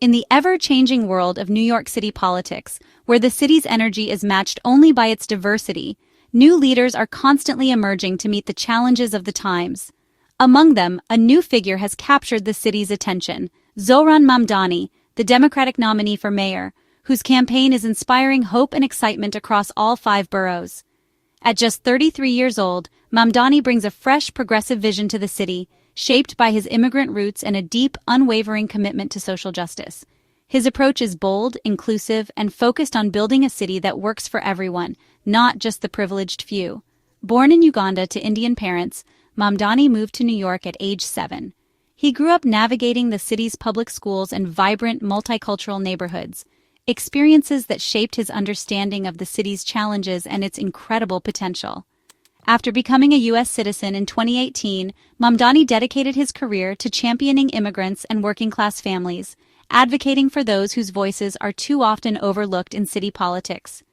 In the ever-changing world of New York City politics, where the city's energy is matched only by its diversity, new leaders are constantly emerging to meet the challenges of the times. Among them, a new figure has captured the city's attention, Zohran Mamdani, the Democratic nominee for mayor, whose campaign is inspiring hope and excitement across all 5 boroughs. At just 33 years old, Mamdani brings a fresh, progressive vision to the city, shaped by his immigrant roots and a deep, unwavering commitment to social justice. His approach is bold, inclusive, and focused on building a city that works for everyone, not just the privileged few. Born in Uganda to Indian parents, Mamdani moved to New York at age 7. He grew up navigating the city's public schools and vibrant, multicultural neighborhoods, experiences that shaped his understanding of the city's challenges and its incredible potential. After becoming a U.S. citizen in 2018, Mamdani dedicated his career to championing immigrants and working-class families, advocating for those whose voices are too often overlooked in city politics.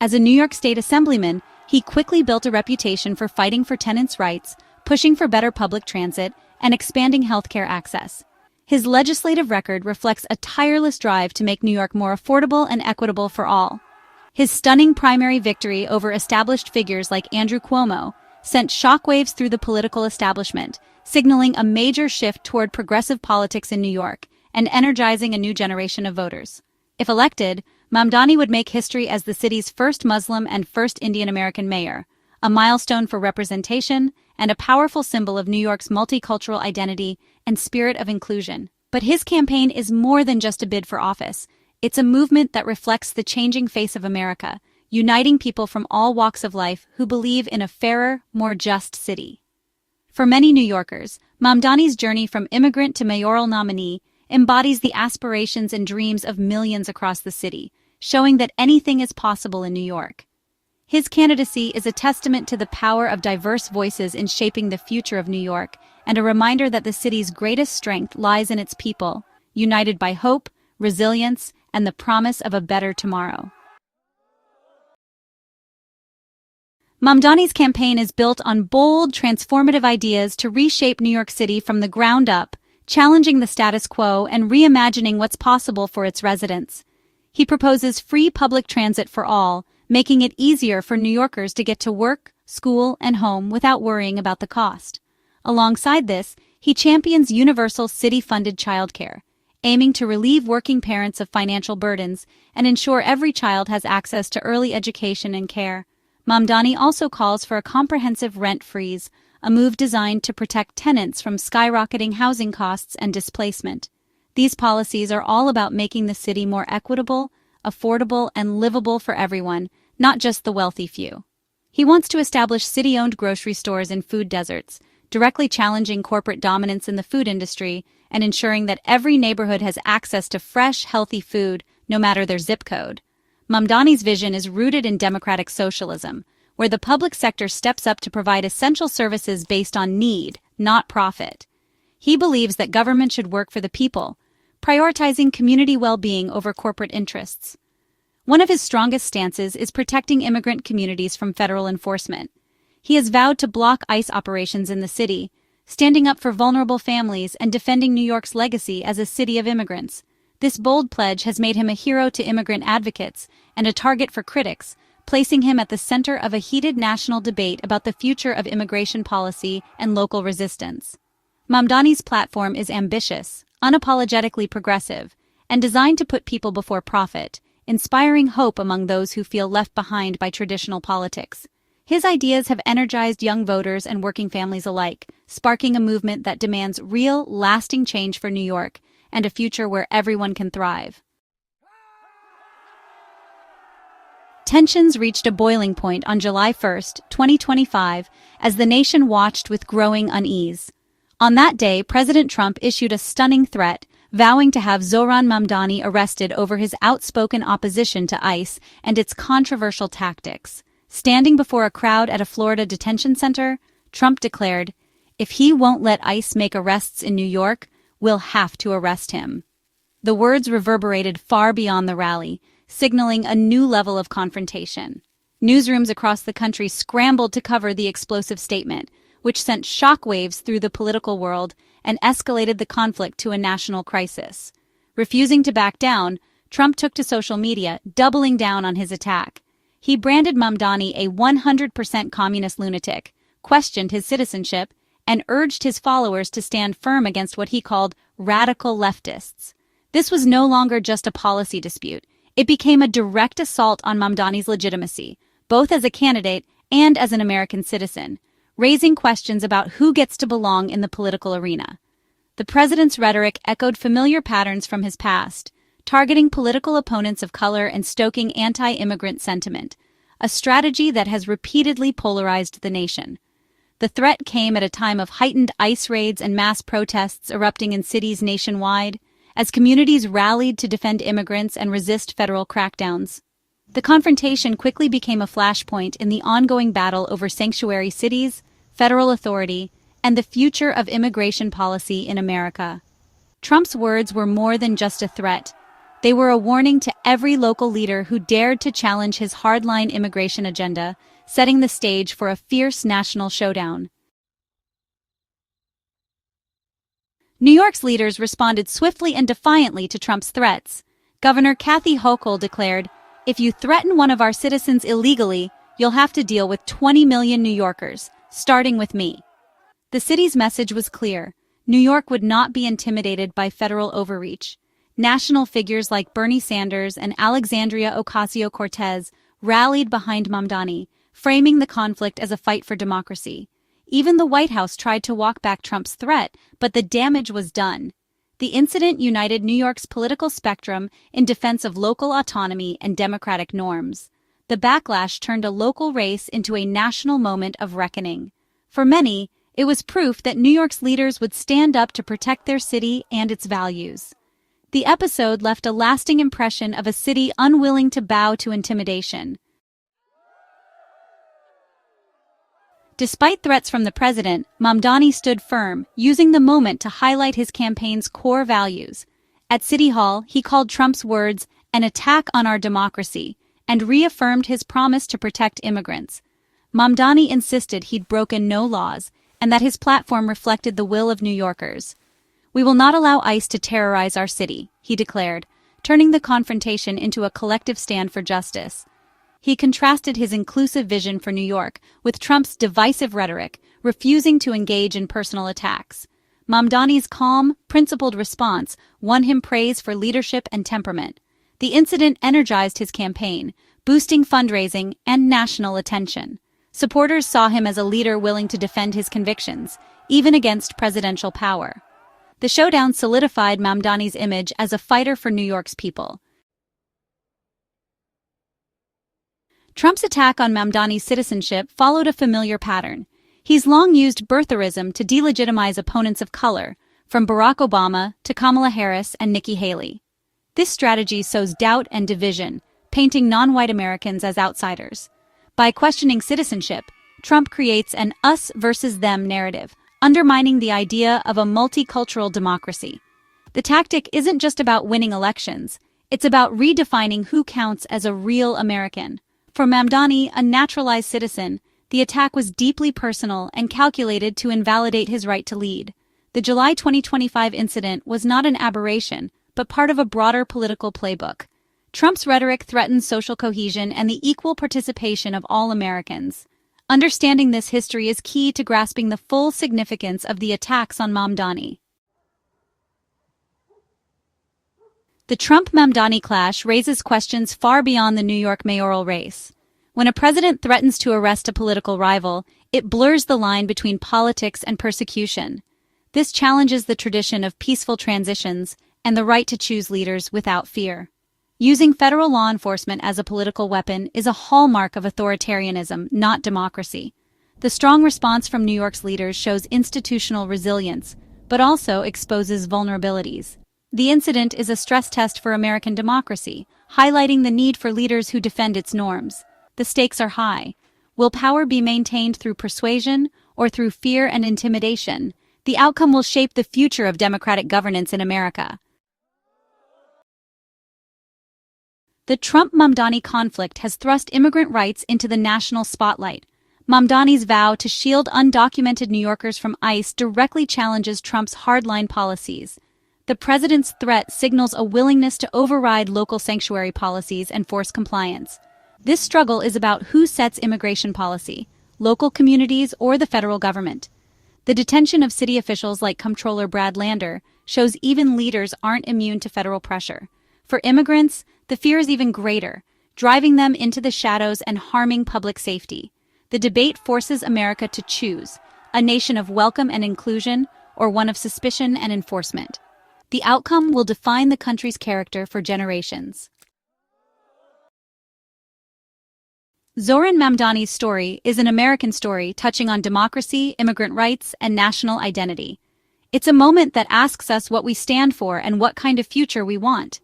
As a New York State Assemblyman, he quickly built a reputation for fighting for tenants' rights, pushing for better public transit, and expanding healthcare access. His legislative record reflects a tireless drive to make New York more affordable and equitable for all. His stunning primary victory over established figures like Andrew Cuomo sent shockwaves through the political establishment, signaling a major shift toward progressive politics in New York and energizing a new generation of voters. If elected, Mamdani would make history as the city's first Muslim and first Indian American mayor, a milestone for representation and a powerful symbol of New York's multicultural identity and spirit of inclusion. But his campaign is more than just a bid for office. It's a movement that reflects the changing face of America, uniting people from all walks of life who believe in a fairer, more just city. For many New Yorkers, Mamdani's journey from immigrant to mayoral nominee embodies the aspirations and dreams of millions across the city, showing that anything is possible in New York. His candidacy is a testament to the power of diverse voices in shaping the future of New York, and a reminder that the city's greatest strength lies in its people, united by hope, resilience, and the promise of a better tomorrow. Mamdani's campaign is built on bold, transformative ideas to reshape New York City from the ground up, challenging the status quo and reimagining what's possible for its residents. He proposes free public transit for all, making it easier for New Yorkers to get to work, school, and home without worrying about the cost. Alongside this, he champions universal city-funded childcare, aiming to relieve working parents of financial burdens and ensure every child has access to early education and care. Mamdani also calls for a comprehensive rent freeze, a move designed to protect tenants from skyrocketing housing costs and displacement. These policies are all about making the city more equitable, affordable, and livable for everyone, not just the wealthy few. He wants to establish city-owned grocery stores in food deserts, directly challenging corporate dominance in the food industry and ensuring that every neighborhood has access to fresh, healthy food, no matter their zip code. Mamdani's vision is rooted in democratic socialism, where the public sector steps up to provide essential services based on need, not profit. He believes that government should work for the people, prioritizing community well-being over corporate interests. One of his strongest stances is protecting immigrant communities from federal enforcement. He has vowed to block ICE operations in the city, standing up for vulnerable families and defending New York's legacy as a city of immigrants. This bold pledge has made him a hero to immigrant advocates and a target for critics, placing him at the center of a heated national debate about the future of immigration policy and local resistance. Mamdani's platform is ambitious, unapologetically progressive, and designed to put people before profit, inspiring hope among those who feel left behind by traditional politics. His ideas have energized young voters and working families alike, sparking a movement that demands real, lasting change for New York and a future where everyone can thrive. Tensions reached a boiling point on July 1, 2025, as the nation watched with growing unease. On that day, President Trump issued a stunning threat, vowing to have Zohran Mamdani arrested over his outspoken opposition to ICE and its controversial tactics. Standing before a crowd at a Florida detention center, Trump declared, "If he won't let ICE make arrests in New York, we'll have to arrest him." The words reverberated far beyond the rally, signaling a new level of confrontation. Newsrooms across the country scrambled to cover the explosive statement, which sent shockwaves through the political world and escalated the conflict to a national crisis. Refusing to back down, Trump took to social media, doubling down on his attack. He branded Mamdani a 100% communist lunatic, questioned his citizenship, and urged his followers to stand firm against what he called radical leftists. This was no longer just a policy dispute. It became a direct assault on Mamdani's legitimacy, both as a candidate and as an American citizen, raising questions about who gets to belong in the political arena. The president's rhetoric echoed familiar patterns from his past, targeting political opponents of color and stoking anti-immigrant sentiment, a strategy that has repeatedly polarized the nation. The threat came at a time of heightened ICE raids and mass protests erupting in cities nationwide, as communities rallied to defend immigrants and resist federal crackdowns. The confrontation quickly became a flashpoint in the ongoing battle over sanctuary cities, federal authority, and the future of immigration policy in America. Trump's words were more than just a threat. They were a warning to every local leader who dared to challenge his hardline immigration agenda, setting the stage for a fierce national showdown. New York's leaders responded swiftly and defiantly to Trump's threats. Governor Kathy Hochul declared, "If you threaten one of our citizens illegally, you'll have to deal with 20 million New Yorkers, starting with me." The city's message was clear. New York would not be intimidated by federal overreach. National figures like Bernie Sanders and Alexandria Ocasio-Cortez rallied behind Mamdani, framing the conflict as a fight for democracy. Even the White House tried to walk back Trump's threat, but the damage was done. The incident united New York's political spectrum in defense of local autonomy and democratic norms. The backlash turned a local race into a national moment of reckoning. For many, it was proof that New York's leaders would stand up to protect their city and its values. The episode left a lasting impression of a city unwilling to bow to intimidation. Despite threats from the president, Mamdani stood firm, using the moment to highlight his campaign's core values. At City Hall, he called Trump's words an attack on our democracy and reaffirmed his promise to protect immigrants. Mamdani insisted he'd broken no laws and that his platform reflected the will of New Yorkers. "We will not allow ICE to terrorize our city," he declared, turning the confrontation into a collective stand for justice. He contrasted his inclusive vision for New York with Trump's divisive rhetoric, refusing to engage in personal attacks. Mamdani's calm, principled response won him praise for leadership and temperament. The incident energized his campaign, boosting fundraising and national attention. Supporters saw him as a leader willing to defend his convictions, even against presidential power. The showdown solidified Mamdani's image as a fighter for New York's people. Trump's attack on Mamdani's citizenship followed a familiar pattern. He's long used birtherism to delegitimize opponents of color, from Barack Obama to Kamala Harris and Nikki Haley. This strategy sows doubt and division, painting non-white Americans as outsiders. By questioning citizenship, Trump creates an us versus them narrative, undermining the idea of a multicultural democracy. The tactic isn't just about winning elections, it's about redefining who counts as a real American. For Mamdani, a naturalized citizen, the attack was deeply personal and calculated to invalidate his right to lead. The July 2025 incident was not an aberration, but part of a broader political playbook. Trump's rhetoric threatens social cohesion and the equal participation of all Americans. Understanding this history is key to grasping the full significance of the attacks on Mamdani. The Trump-Mamdani clash raises questions far beyond the New York mayoral race. When a president threatens to arrest a political rival, it blurs the line between politics and persecution. This challenges the tradition of peaceful transitions and the right to choose leaders without fear. Using federal law enforcement as a political weapon is a hallmark of authoritarianism, not democracy. The strong response from New York's leaders shows institutional resilience, but also exposes vulnerabilities. The incident is a stress test for American democracy, highlighting the need for leaders who defend its norms. The stakes are high. Will power be maintained through persuasion or through fear and intimidation? The outcome will shape the future of democratic governance in America. The Trump-Mamdani conflict has thrust immigrant rights into the national spotlight. Mamdani's vow to shield undocumented New Yorkers from ICE directly challenges Trump's hardline policies. The president's threat signals a willingness to override local sanctuary policies and force compliance. This struggle is about who sets immigration policy, local communities or the federal government. The detention of city officials like Comptroller Brad Lander shows even leaders aren't immune to federal pressure. For immigrants, the fear is even greater, driving them into the shadows and harming public safety. The debate forces America to choose, a nation of welcome and inclusion or one of suspicion and enforcement. The outcome will define the country's character for generations. Zohran Mamdani's story is an American story touching on democracy, immigrant rights, and national identity. It's a moment that asks us what we stand for and what kind of future we want.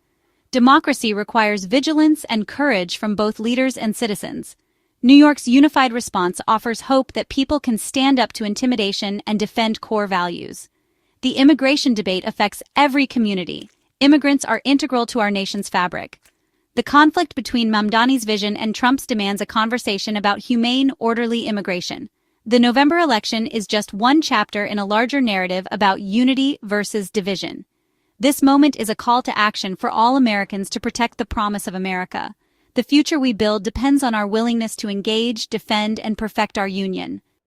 Democracy requires vigilance and courage from both leaders and citizens. New York's unified response offers hope that people can stand up to intimidation and defend core values. The immigration debate affects every community. Immigrants are integral to our nation's fabric. The conflict between Mamdani's vision and Trump's demands a conversation about humane, orderly immigration. The November election is just one chapter in a larger narrative about unity versus division. This moment is a call to action for all Americans to protect the promise of America. The future we build depends on our willingness to engage, defend, and perfect our union.